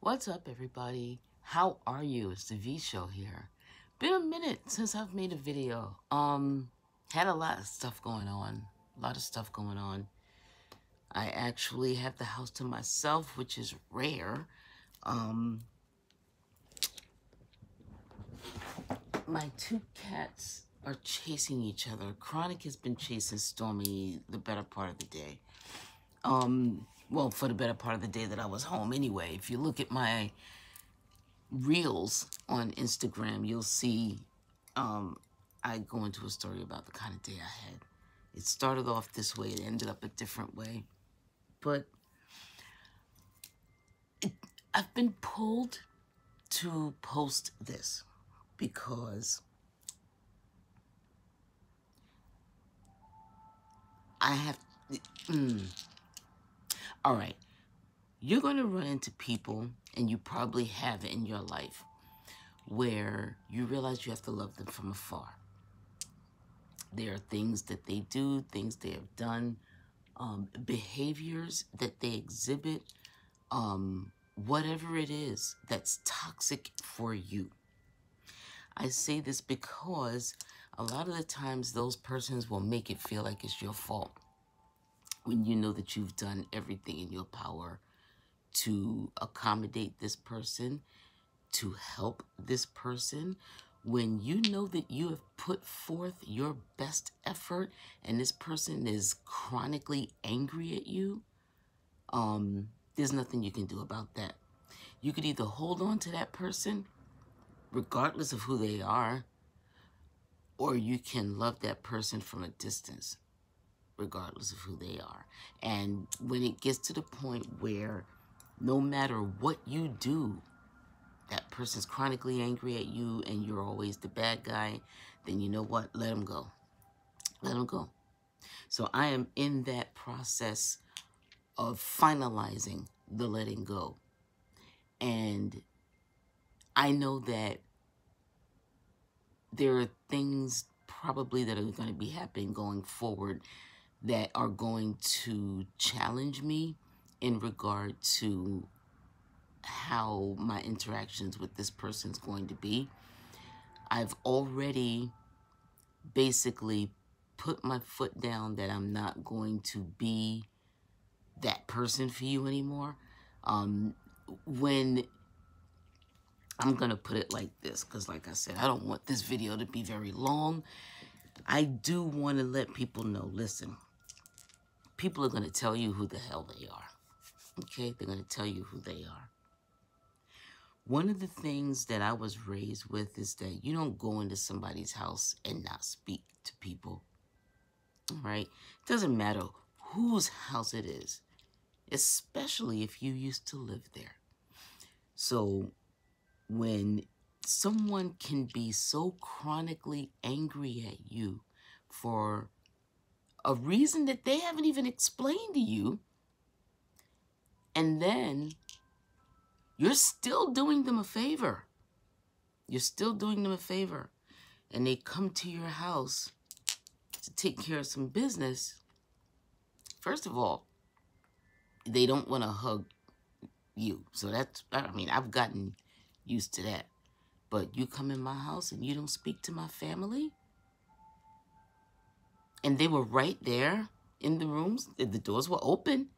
What's up, everybody? How are you? It's the V Show here. Been a minute since I've made a video. Had a lot of stuff going on. I actually have the house to myself, which is rare. My two cats are chasing each other. Chronic has been chasing Stormy the better part of the day. Well, for the better part of the day that I was home anyway. If you look at my reels on Instagram, you'll see I go into a story about the kind of day I had. It started off this way, it ended up a different way. But I've been pulled to post this because I have... All right. You're going to run into people, and you probably have in your life, where you realize you have to love them from afar. There are things that they do, things they have done, behaviors that they exhibit, whatever it is that's toxic for you. I say this because a lot of the times those persons will make it feel like it's your fault when you know that you've done everything in your power to accommodate this person, to help this person, when you know that you have put forth your best effort and this person is chronically angry at you, there's nothing you can do about that. You could either hold on to that person, regardless of who they are, or you can love that person from a distance, regardless of who they are. And when it gets to the point where no matter what you do, that person's chronically angry at you and you're always the bad guy, then you know what? Let them go. Let them go. So I am in that process of finalizing the letting go. And I know that there are things probably that are going to be happening going forward that are going to challenge me in regard to how my interactions with this person's going to be. I've already basically put my foot down that I'm not going to be that person for you anymore. When I'm going to put it like this, because like I said, I don't want this video to be very long. I do want to let people know, listen, people are going to tell you who the hell they are. Okay? They're going to tell you who they are. One of the things that I was raised with is that you don't go into somebody's house and not speak to people. All right? It doesn't matter whose house it is, especially if you used to live there. So when someone can be so chronically angry at you for a reason that they haven't even explained to you, and then you're still doing them a favor. You're still doing them a favor. And they come to your house to take care of some business. First of all, they don't want to hug you. So that's, I mean, I've gotten used to that. But you come in my house and you don't speak to my family? And they were right there in the rooms. The doors were open.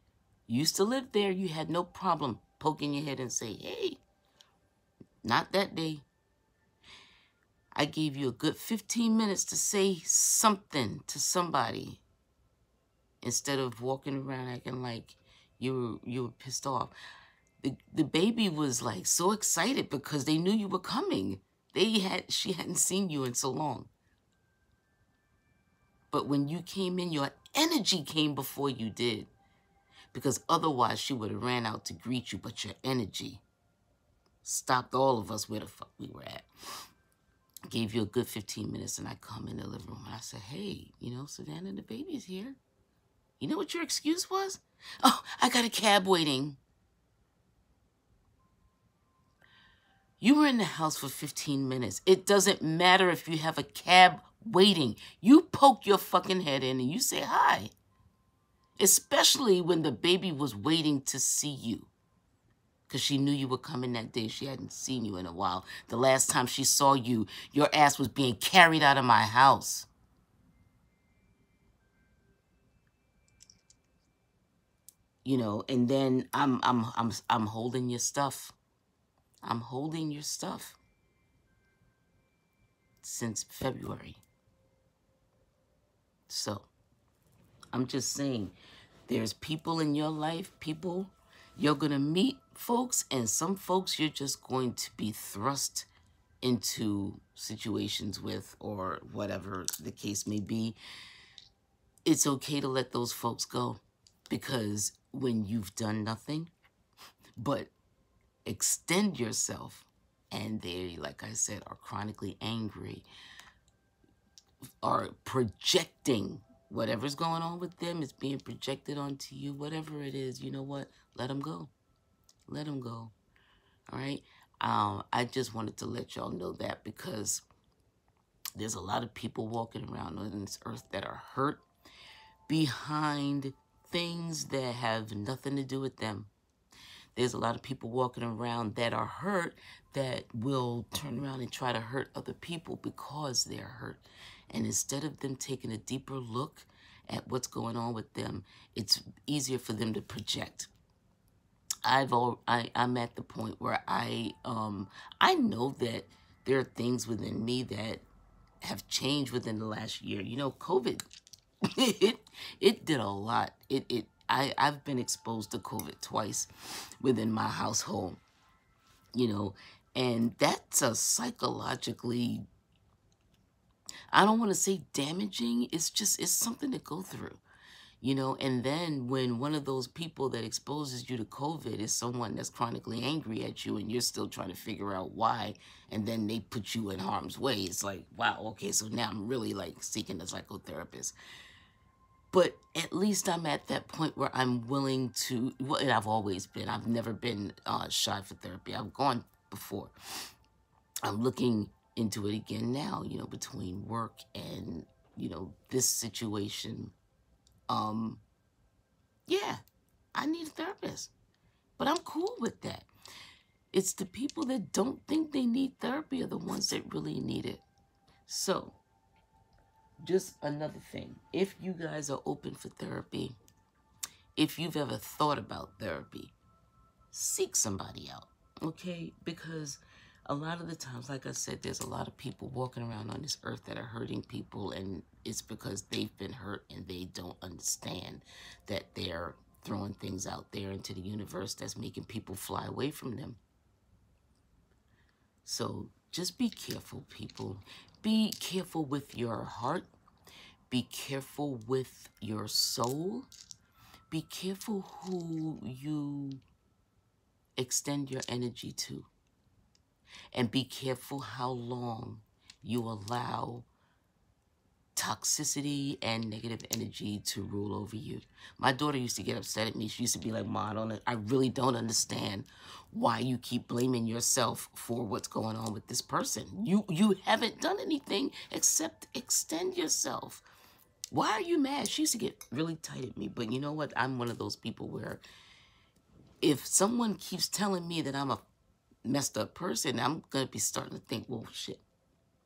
You used to live there. You had no problem poking your head and say, hey, not that day. I gave you a good 15 minutes to say something to somebody instead of walking around acting like you were pissed off. The baby was like so excited because they knew you were coming. She hadn't seen you in so long. But when you came in, your energy came before you did. Because otherwise she would have ran out to greet you, but your energy stopped all of us where the fuck we were at. Gave you a good 15 minutes and I come in the living room and I said, hey, you know, Savannah, the baby's here. You know what your excuse was? Oh, I got a cab waiting. You were in the house for 15 minutes. It doesn't matter if you have a cab waiting. You poke your fucking head in and you say hi. Especially when the baby was waiting to see you. because she knew you were coming that day. She hadn't seen you in a while. The last time she saw you, your ass was being carried out of my house. You know, and then I'm holding your stuff. I'm holding your stuff since February. So, I'm just saying, there's people in your life, people you're going to meet, folks, and some folks you're just going to be thrust into situations with, or whatever the case may be. It's okay to let those folks go, because when you've done nothing but extend yourself, and they, like I said, are chronically angry, are projecting whatever's going on with them is being projected onto you, whatever it is, you know what? Let them go. Let them go. All right? I just wanted to let y'all know that, because there's a lot of people walking around on this earth that are hurt behind things that have nothing to do with them. There's a lot of people walking around that are hurt that will turn around and try to hurt other people because they're hurt. And instead of them taking a deeper look at what's going on with them, it's easier for them to project. I'm at the point where I know that there are things within me that have changed within the last year. You know, COVID, it did a lot. I've been exposed to COVID twice within my household, you know, and that's a psychologically, I don't want to say damaging. It's something to go through, you know. And then when one of those people that exposes you to COVID is someone that's chronically angry at you, and you're still trying to figure out why, and then they put you in harm's way, it's like, wow, okay, so now I'm really like seeking a psychotherapist. But at least I'm at that point where I'm willing to, well, and I've always been. I've never been shy for therapy. I've gone before. I'm looking into it again now, you know, between work and, you know, this situation. Yeah, I need a therapist. But I'm cool with that. It's the people that don't think they need therapy are the ones that really need it. So, just another thing, if you guys are open for therapy, if you've ever thought about therapy, seek somebody out, okay? Because a lot of the times, like I said, there's a lot of people walking around on this earth that are hurting people, and it's because they've been hurt and they don't understand that they're throwing things out there into the universe that's making people fly away from them. So just be careful, people. Be careful with your heart. Be careful with your soul. Be careful who you extend your energy to. And be careful how long you allow toxicity and negative energy to rule over you. My daughter used to get upset at me. She used to be like, "Ma, I really don't understand why you keep blaming yourself for what's going on with this person. You haven't done anything except extend yourself. Why are you mad?" She used to get really tight at me. But you know what? I'm one of those people where if someone keeps telling me that I'm a messed up person, I'm going to be starting to think, well, shit,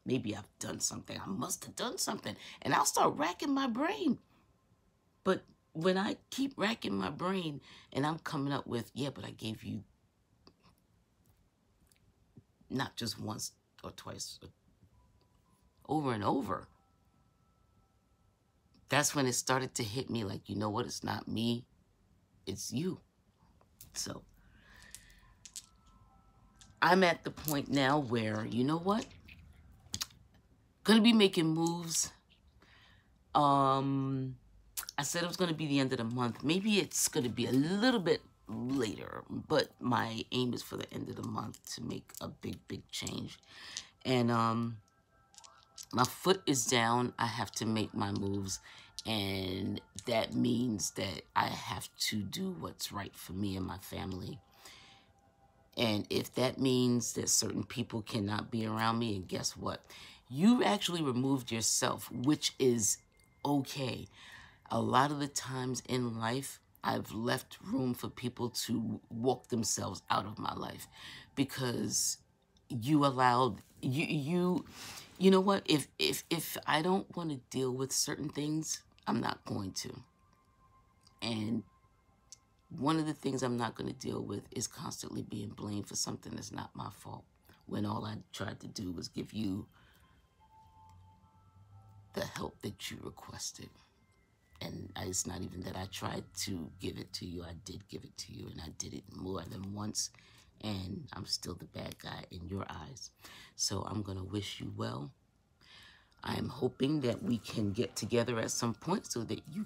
maybe I've done something. I must have done something. And I'll start racking my brain. But when I keep racking my brain and I'm coming up with, yeah, but I gave you not just once or twice, but over and over, that's when it started to hit me like, you know what? It's not me. It's you. So I'm at the point now where, you know what? Gonna be making moves. I said it was gonna be the end of the month. Maybe it's gonna be a little bit later, but my aim is for the end of the month to make a big change. And my foot is down. I have to make my moves, and that means that I have to do what's right for me and my family. And if that means that certain people cannot be around me, and guess what? You actually removed yourself, which is okay. A lot of the times in life, I've left room for people to walk themselves out of my life because you allowed, you know what? If I don't want to deal with certain things, I'm not going to. And one of the things I'm not going to deal with is constantly being blamed for something that's not my fault, when all I tried to do was give you the help that you requested. And it's not even that I tried to give it to you. I did give it to you, and I did it more than once, and I'm still the bad guy in your eyes. So I'm going to wish you well. I am hoping that we can get together at some point so that we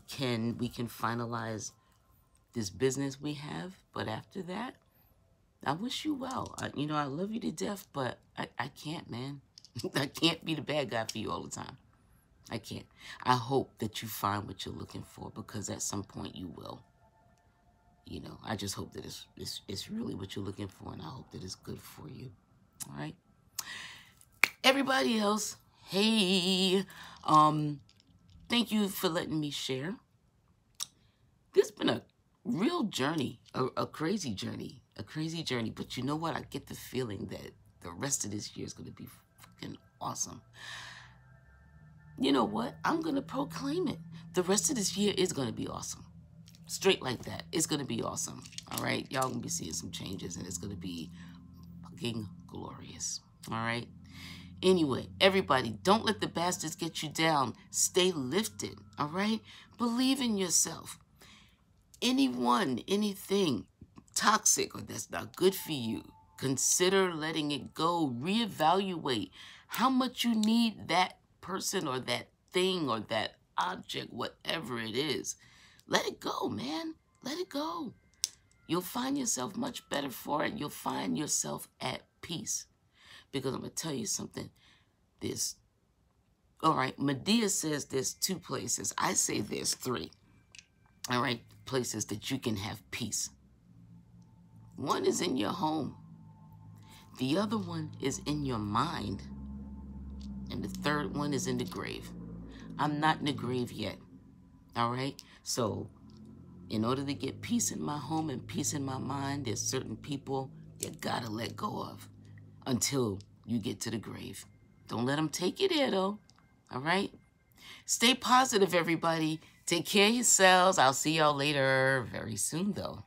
can finalize this business we have. But after that, I wish you well. You know, I love you to death, but I can't, man. I can't be the bad guy for you all the time. I can't. I hope that you find what you're looking for, because at some point you will. You know, I just hope that it's really what you're looking for, and I hope that it's good for you. All right? Everybody else, hey, thank you for letting me share. This has been a real journey, a crazy journey, But you know what? I get the feeling that the rest of this year is going to be fucking awesome. You know what? I'm going to proclaim it. The rest of this year is going to be awesome. Straight like that. It's going to be awesome. All right? Y'all going to be seeing some changes, and it's going to be fucking glorious. All right? Anyway, everybody, don't let the bastards get you down. Stay lifted. All right? Believe in yourself. Anyone, anything toxic or that's not good for you, consider letting it go. Reevaluate how much you need that person or that thing or that object, whatever it is. Let it go, man. Let it go. You'll find yourself much better for it. You'll find yourself at peace. Because I'm going to tell you something. All right, Medea says there's 2 places. I say there's 3. All right, places that you can have peace. One is in your home. The other one is in your mind. And the third one is in the grave. I'm not in the grave yet. All right? So, in order to get peace in my home and peace in my mind, there's certain people you gotta let go of until you get to the grave. Don't let them take you there, though. All right? Stay positive, everybody. Take care of yourselves. I'll see y'all later very soon, though.